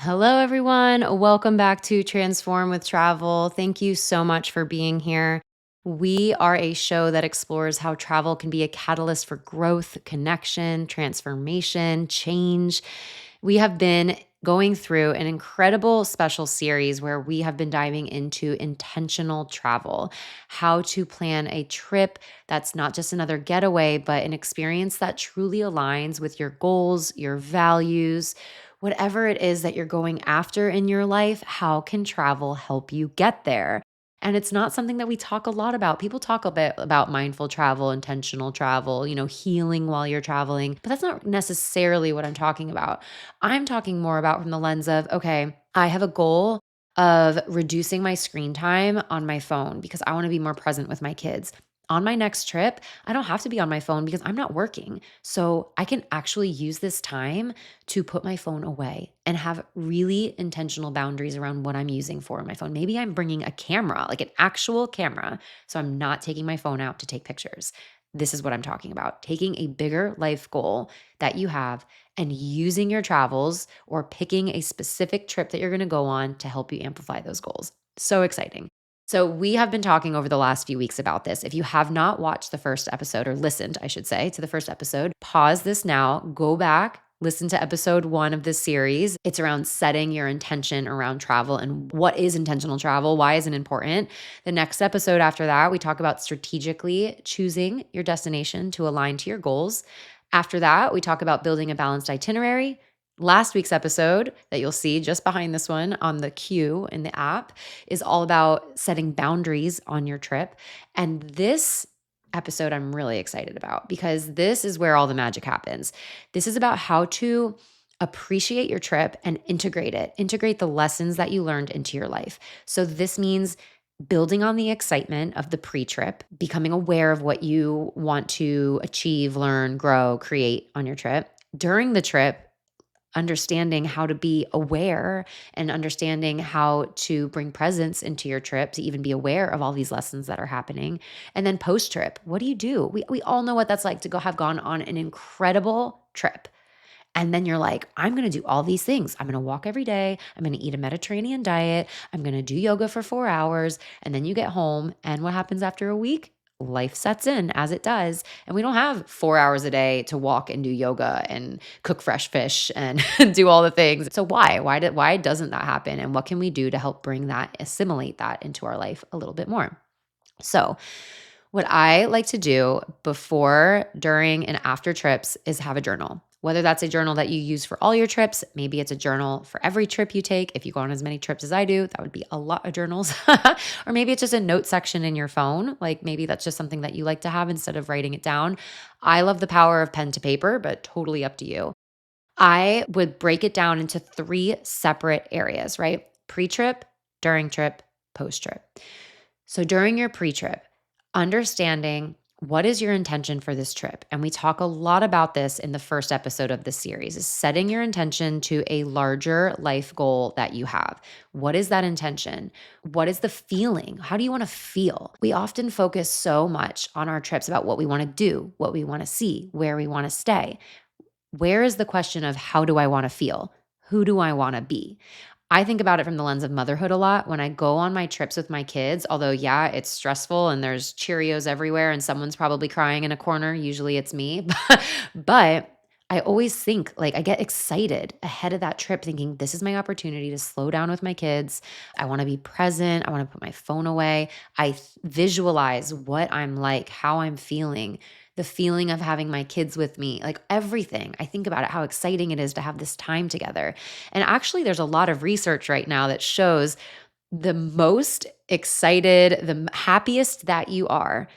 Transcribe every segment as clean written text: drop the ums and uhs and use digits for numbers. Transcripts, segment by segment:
Hello, everyone. Welcome back to Transform with Travel. Thank you so much for being here. We are a show that explores how travel can be a catalyst for growth, connection, transformation, change. We have been going through an incredible special series where we have been diving into intentional travel, how to plan a trip that's not just another getaway, but an experience that truly aligns with your goals, your values, whatever it is that you're going after in your life. How can travel help you get there? And it's not something that we talk a lot about. People talk a bit about mindful travel, intentional travel, healing while you're traveling, but that's not necessarily what I'm talking about. I'm talking more about from the lens of, okay, I have a goal of reducing my screen time on my phone because I want to be more present with my kids. On my next trip, I don't have to be on my phone because I'm not working. So I can actually use this time to put my phone away and have really intentional boundaries around what I'm using for my phone. Maybe I'm bringing a camera, like an actual camera. So I'm not taking my phone out to take pictures. This is what I'm talking about. Taking a bigger life goal that you have and using your travels or picking a specific trip that you're going to go on to help you amplify those goals. So exciting. So, we have been talking over the last few weeks about this. If you have not watched the first episode or listened, I should say, to the first episode, pause this now, go back, listen to episode 1 of this series. It's around setting your intention around travel and what is intentional travel, why is it important. The next episode after that, we talk about strategically choosing your destination to align to your goals. After that, we talk about building a balanced itinerary. Last week's episode that you'll see just behind this one on the queue in the app is all about setting boundaries on your trip. And this episode I'm really excited about because this is where all the magic happens. This is about how to appreciate your trip and integrate the lessons that you learned into your life. So this means building on the excitement of the pre-trip, becoming aware of what you want to achieve, learn, grow, create on your trip. During the trip, understanding how to be aware and understanding how to bring presence into your trip to even be aware of all these lessons that are happening. And then post trip, what do you do? We all know what that's like to go have gone on an incredible trip. And then you're like, I'm going to do all these things. I'm going to walk every day. I'm going to eat a Mediterranean diet. I'm going to do yoga for 4 hours. And then you get home. And what happens after a week? Life sets in as it does. And we don't have 4 hours a day to walk and do yoga and cook fresh fish and do all the things. So why? Why doesn't that happen? And what can we do to help bring that, assimilate that into our life a little bit more? So, what I like to do before, during, and after trips is have a journal. Whether that's a journal that you use for all your trips, maybe it's a journal for every trip you take. If you go on as many trips as I do, that would be a lot of journals. Or maybe it's just a note section in your phone. Like maybe that's just something that you like to have instead of writing it down. I love the power of pen to paper, but totally up to you. I would break it down into 3 separate areas, right? Pre-trip, during trip, post-trip. So during your pre-trip, understanding what is your intention for this trip. And we talk a lot about this in the first episode of this series, is setting your intention to a larger life goal that you have. What is that intention? What is the feeling? How do you want to feel? We often focus so much on our trips about what we want to do, what we want to see, where we want to stay. Where is the question of how do I want to feel? Who do I want to be? I think about it from the lens of motherhood a lot when I go on my trips with my kids. Although, yeah, it's stressful and there's Cheerios everywhere and someone's probably crying in a corner. Usually it's me. But I always think, like, I get excited ahead of that trip thinking, this is my opportunity to slow down with my kids. I want to be present. I want to put my phone away. Visualize what I'm like, how I'm feeling, the feeling of having my kids with me, like everything. I think about it, how exciting it is to have this time together. And actually, there's a lot of research right now that shows the most excited, the happiest that you are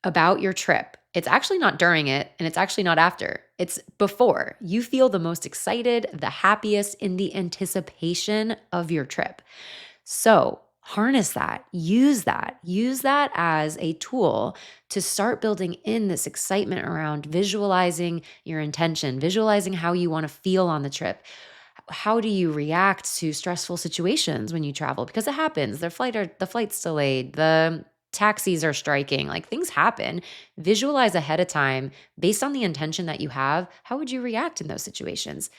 about your trip, it's actually not during it and it's actually not after. It's before. You feel the most excited, the happiest in the anticipation of your trip. So harness that, use that as a tool to start building in this excitement around visualizing your intention, visualizing how you want to feel on the trip. How do you react to stressful situations when you travel? Because it happens. The flight's delayed, the taxis are striking, like things happen. Visualize ahead of time based on the intention that you have. How would you react in those situations?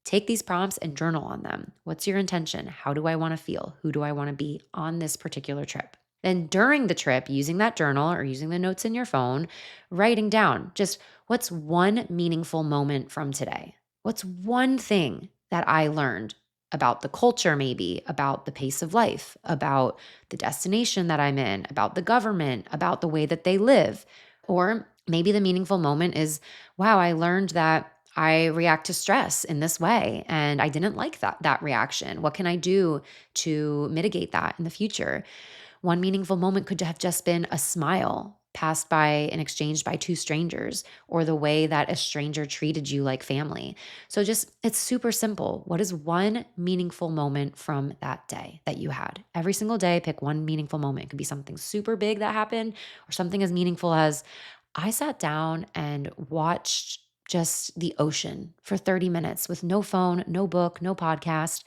Take these prompts and journal on them. What's your intention? How do I want to feel? Who do I want to be on this particular trip? Then during the trip, using that journal or using the notes in your phone, writing down just what's one meaningful moment from today? What's one thing that I learned about the culture, maybe about the pace of life, about the destination that I'm in, about the government, about the way that they live? Or maybe the meaningful moment is, wow, I learned that I react to stress in this way and I didn't like that reaction. What can I do to mitigate that in the future? One meaningful moment could have just been a smile passed by and exchanged by two strangers, or the way that a stranger treated you like family. So just, it's super simple. What is one meaningful moment from that day that you had? Every single day, pick one meaningful moment. It could be something super big that happened or something as meaningful as I sat down and watched just the ocean for 30 minutes with no phone, no book, no podcast.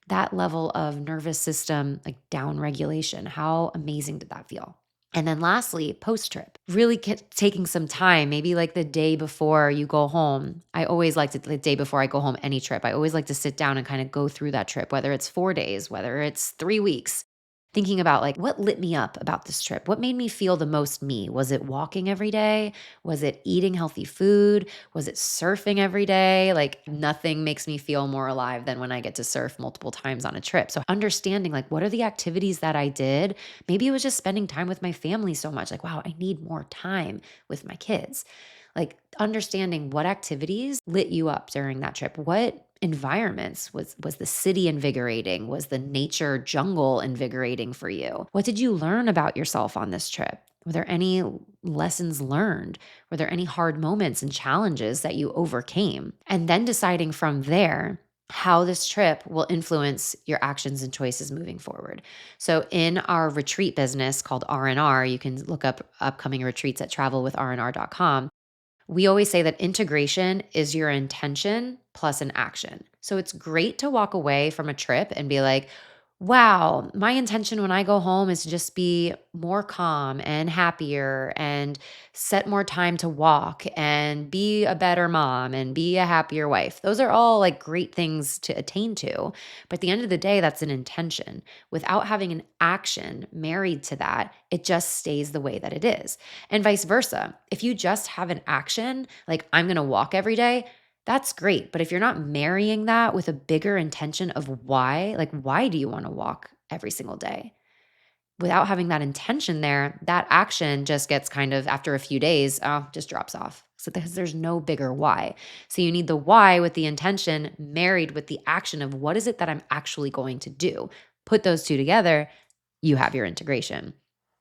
That level of nervous system, like down regulation, how amazing did that feel? And then lastly, post trip, really taking some time, maybe like the day before you go home. I always like to, the day before I go home, any trip, I always like to sit down and kind of go through that trip, whether it's 4 days, whether it's 3 weeks, thinking about like what lit me up about this trip? What made me feel the most me? Was it walking every day? Was it eating healthy food? Was it surfing every day? Like nothing makes me feel more alive than when I get to surf multiple times on a trip. So understanding like what are the activities that I did? Maybe it was just spending time with my family so much. Like, wow, I need more time with my kids. Like understanding what activities lit you up during that trip. What environments was the city invigorating? Was the nature jungle invigorating for you? What did you learn about yourself on this trip? Were there any lessons learned? Were there any hard moments and challenges that you overcame? And then deciding from there how this trip will influence your actions and choices moving forward. So in our retreat business called R&R, you can look up upcoming retreats at travelwithrnr.com. We always say that integration is your intention plus an action. So it's great to walk away from a trip and be like, wow, my intention when I go home is to just be more calm and happier and set more time to walk and be a better mom and be a happier wife. Those are all like great things to attain to. But at the end of the day, that's an intention. Without having an action married to that, it just stays the way that it is. And vice versa. If you just have an action, like I'm going to walk every day, that's great. But if you're not marrying that with a bigger intention of why, like why do you want to walk every single day? Without having that intention there, that action just gets kind of after a few days, just drops off. So because there's no bigger why. So you need the why with the intention married with the action of what is it that I'm actually going to do? Put those two together, you have your integration.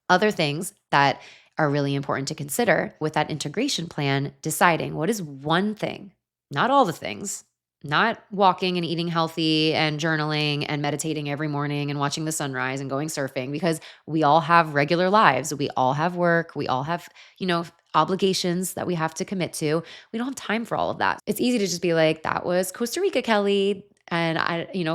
Other things that are really important to consider with that integration plan, deciding what is one thing, not all the things, not walking and eating healthy and journaling and meditating every morning and watching the sunrise and going surfing, because we all have regular lives. We all have work. We all have, obligations that we have to commit to. We don't have time for all of that. It's easy to just be like, that was Costa Rica, Kelly. And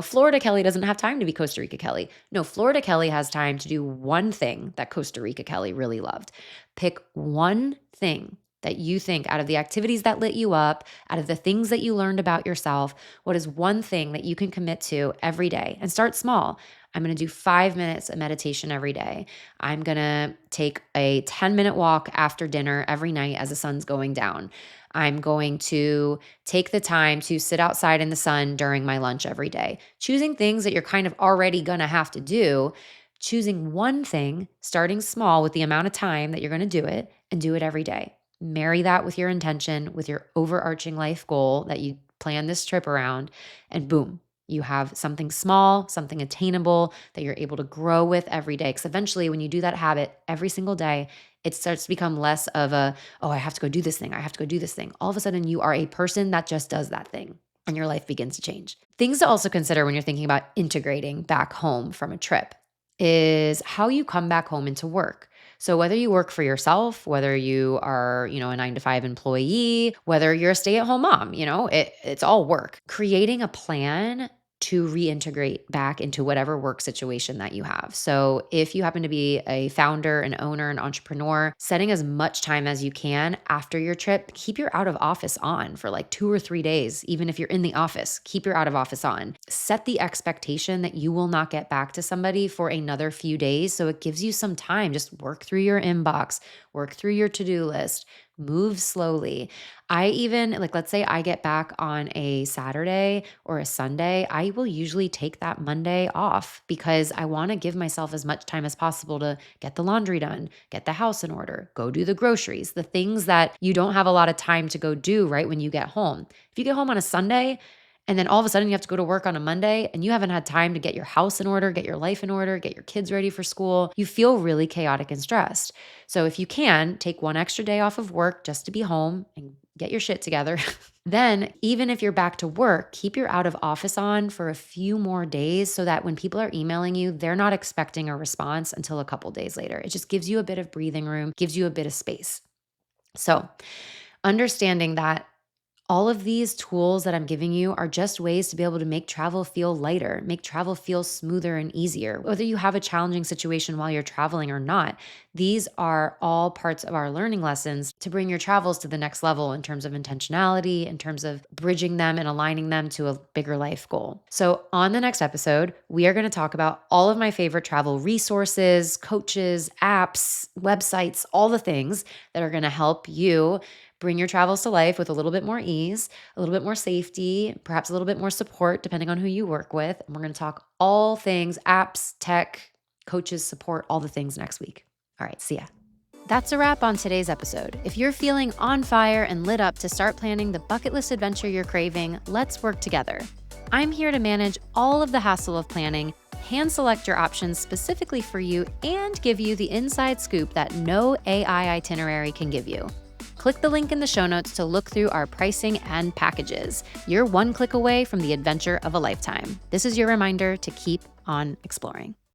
Florida Kelly doesn't have time to be Costa Rica Kelly. No, Florida Kelly has time to do one thing that Costa Rica Kelly really loved. Pick one thing that you think out of the activities that lit you up, out of the things that you learned about yourself, what is one thing that you can commit to every day? And start small. I'm going to do 5 minutes of meditation every day. I'm going to take a 10-minute walk after dinner every night as the sun's going down. I'm going to take the time to sit outside in the sun during my lunch every day. Choosing things that you're kind of already going to have to do, choosing one thing, starting small with the amount of time that you're going to do it, and do it every day. Marry that with your intention, with your overarching life goal that you plan this trip around, and boom, you have something small, something attainable that you're able to grow with every day. Because eventually, when you do that habit every single day, it starts to become less of a, oh, I have to go do this thing. I have to go do this thing. All of a sudden, you are a person that just does that thing and your life begins to change. Things to also consider when you're thinking about integrating back home from a trip is how you come back home into work. So whether you work for yourself, whether you are, a 9 to 5 employee, whether you're a stay-at-home mom, it's all work. Creating a plan to reintegrate back into whatever work situation that you have. So if you happen to be a founder, an owner, an entrepreneur, setting as much time as you can after your trip, keep your out of office on for like 2 or 3 days. Even if you're in the office, keep your out of office on. Set the expectation that you will not get back to somebody for another few days. So it gives you some time. Just work through your inbox, work through your to-do list, move slowly. I even, like, let's say I get back on a Saturday or a Sunday, I will usually take that Monday off because I want to give myself as much time as possible to get the laundry done, get the house in order, go do the groceries, the things that you don't have a lot of time to go do right when you get home. If you get home on a Sunday, and then all of a sudden you have to go to work on a Monday and you haven't had time to get your house in order, get your life in order, get your kids ready for school, you feel really chaotic and stressed. So if you can, take one extra day off of work just to be home and get your shit together. Then, even if you're back to work, keep your out of office on for a few more days so that when people are emailing you, they're not expecting a response until a couple days later. It just gives you a bit of breathing room, gives you a bit of space. So, understanding that all of these tools that I'm giving you are just ways to be able to make travel feel lighter, make travel feel smoother and easier. Whether you have a challenging situation while you're traveling or not, these are all parts of our learning lessons to bring your travels to the next level in terms of intentionality, in terms of bridging them and aligning them to a bigger life goal. So, on the next episode, we are going to talk about all of my favorite travel resources, coaches, apps, websites, all the things that are going to help you bring your travels to life with a little bit more ease, a little bit more safety, perhaps a little bit more support, depending on who you work with. And we're going to talk all things apps, tech, coaches, support, all the things next week. All right, see ya. That's a wrap on today's episode. If you're feeling on fire and lit up to start planning the bucket list adventure you're craving, let's work together. I'm here to manage all of the hassle of planning, hand select your options specifically for you, and give you the inside scoop that no AI itinerary can give you. Click the link in the show notes to look through our pricing and packages. You're one click away from the adventure of a lifetime. This is your reminder to keep on exploring.